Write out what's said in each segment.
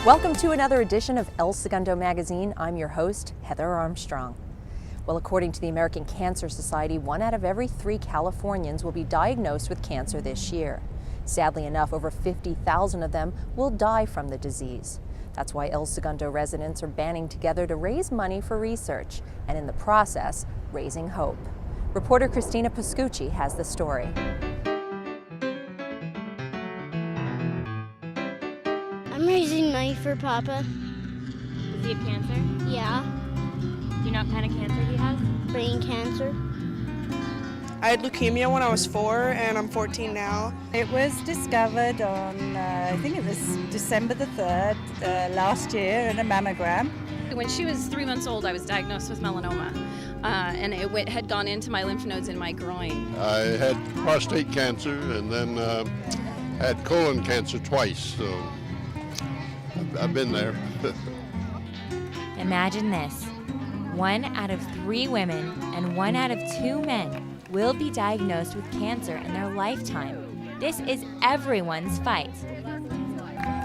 Welcome to another edition of El Segundo magazine. I'm your host, Heather Armstrong. Well, according to the American Cancer Society, 1 out of every 3 Californians will be diagnosed with cancer this year. Sadly enough, over 50,000 of them will die from the disease. That's why El Segundo residents are banding together to raise money for research, and in the process, raising hope. Reporter Christina Pascucci has the story. I'm raising money for Papa. Does he have cancer? Yeah, Do you know what kind of cancer he has? brain cancer. I had leukemia when I was 4, and I'm 14 now. It was discovered on, I think it was December the 3rd last year in a mammogram. When she was 3 months old, I was diagnosed with melanoma, and it had gone into my lymph nodes in my groin. I had prostate cancer and then had colon cancer twice, so I've been there. Imagine this. 1 out of 3 women and 1 out of 2 men will be diagnosed with cancer in their lifetime. This is everyone's fight.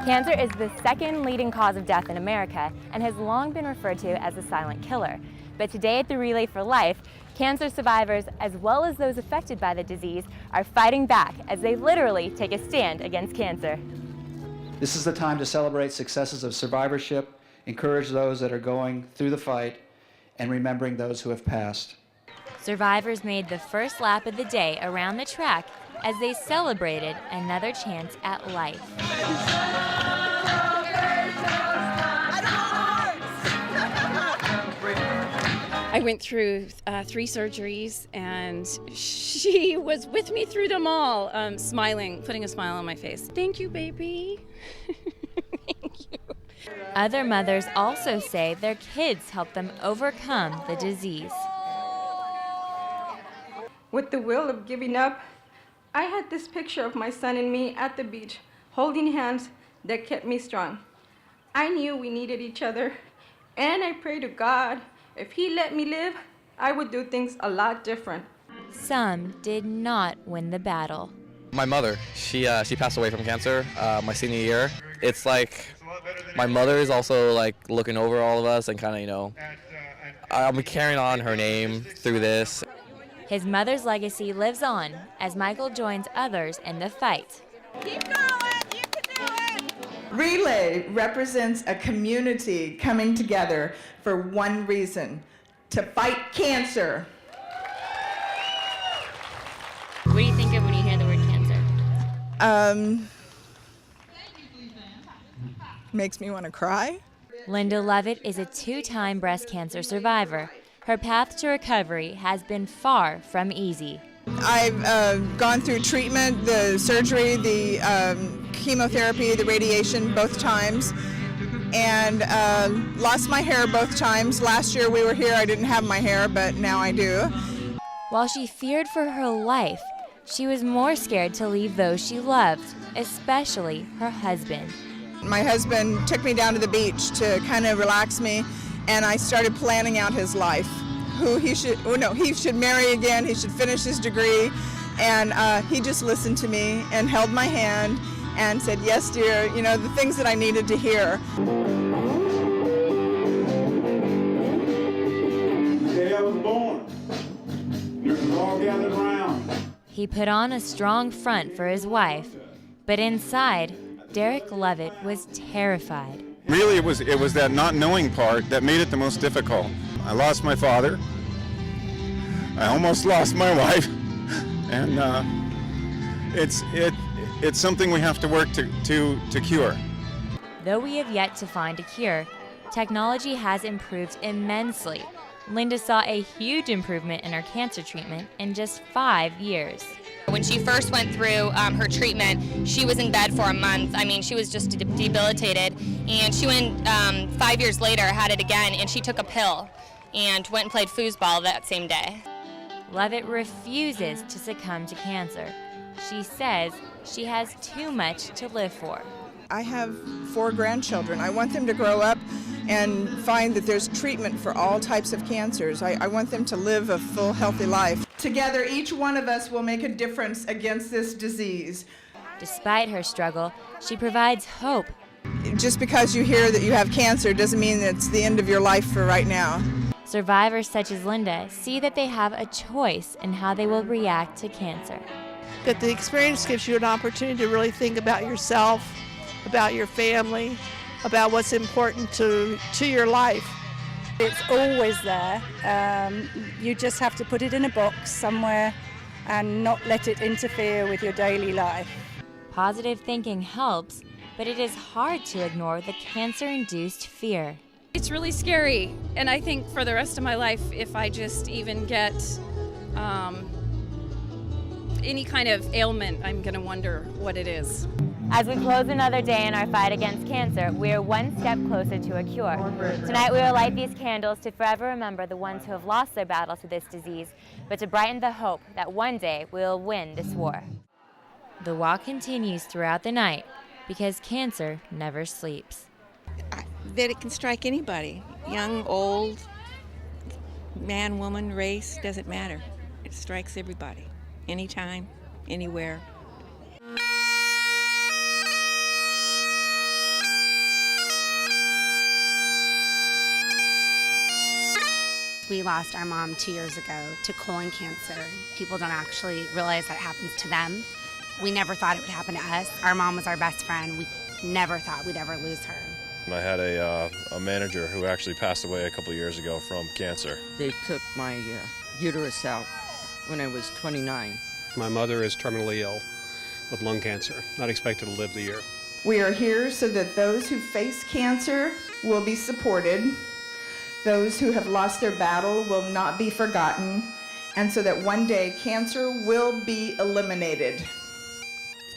Cancer is the second leading cause of death in America and has long been referred to as the silent killer. But today at the Relay for Life, cancer survivors, as well as those affected by the disease, are fighting back as they literally take a stand against cancer. This is the time to celebrate successes of survivorship, encourage those that are going through the fight, and remembering those who have passed. Survivors made the first lap of the day around the track as they celebrated another chance at life. I went through 3 surgeries, and she was with me through them all, smiling, putting a smile on my face. Thank you, baby. Thank you. Other mothers also say their kids helped them overcome the disease. With the will of giving up, I had this picture of my son and me at the beach, holding hands that kept me strong. I knew we needed each other, and I prayed to God, if He let me live, I would do things a lot different. Some did not win the battle. My mother, she passed away from cancer my senior year. It's like my mother is also like looking over all of us and kind of, I'm carrying on her name through this. His mother's legacy lives on as Michael joins others in the fight. Keep going, you can do it! Relay represents a community coming together for one reason, to fight cancer. What do you think of when you hear the word cancer? Makes me want to cry. Linda Lovett is a 2-time breast cancer survivor. Her path to recovery has been far from easy. I've gone through treatment, the surgery, the chemotherapy, the radiation both times, and lost my hair both times. Last year we were here, I didn't have my hair, but now I do. While she feared for her life, she was more scared to leave those she loved, especially her husband. My husband took me down to the beach to kind of relax me, and I started planning out his life. He should marry again, he should finish his degree, and he just listened to me and held my hand and said, yes, dear, the things that I needed to hear. The day I was born, you was all gathered around. He put on a strong front for his wife, but inside, Derek Lovett was terrified. Really, it was that not knowing part that made it the most difficult. I lost my father. I almost lost my wife, and it's something we have to work to cure. Though we have yet to find a cure, technology has improved immensely. Linda saw a huge improvement in her cancer treatment in just 5 years. When she first went through her treatment, she was in bed for a month. I mean, she was just debilitated. And she went 5 years later, had it again, and she took a pill and went and played foosball that same day. Lovett refuses to succumb to cancer. She says she has too much to live for. I have 4 grandchildren. I want them to grow up and find that there's treatment for all types of cancers. I want them to live a full, healthy life. Together, each one of us will make a difference against this disease. Despite her struggle, she provides hope Just because you hear that you have cancer doesn't mean it's the end of your life for right now. Survivors such as Linda see that they have a choice in how they will react to cancer. That the experience gives you an opportunity to really think about yourself, about your family, about what's important to your life. It's always there. You just have to put it in a box somewhere and not let it interfere with your daily life. Positive thinking helps, but it is hard to ignore the cancer-induced fear. It's really scary, and I think for the rest of my life, if I just even get any kind of ailment, I'm going to wonder what it is. As we close another day in our fight against cancer, we are one step closer to a cure. Tonight we will light these candles to forever remember the ones who have lost their battles with this disease, but to brighten the hope that one day we will win this war. The walk continues throughout the night because cancer never sleeps. That it can strike anybody, young, old, man, woman, race, doesn't matter. It strikes everybody, anytime, anywhere. We lost our mom 2 years ago to colon cancer. People don't actually realize that happens to them. We never thought it would happen to us. Our mom was our best friend. We never thought we'd ever lose her. I had a manager who actually passed away a couple years ago from cancer. They took my uterus out when I was 29. My mother is terminally ill with lung cancer, not expected to live the year. We are here so that those who face cancer will be supported, those who have lost their battle will not be forgotten, and so that one day cancer will be eliminated.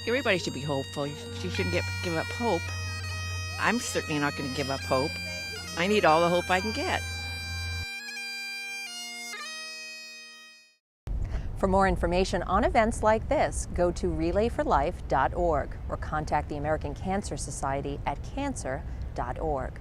Everybody should be hopeful. You shouldn't give up hope. I'm certainly not going to give up hope. I need all the hope I can get. For more information on events like this, go to relayforlife.org or contact the American Cancer Society at cancer.org.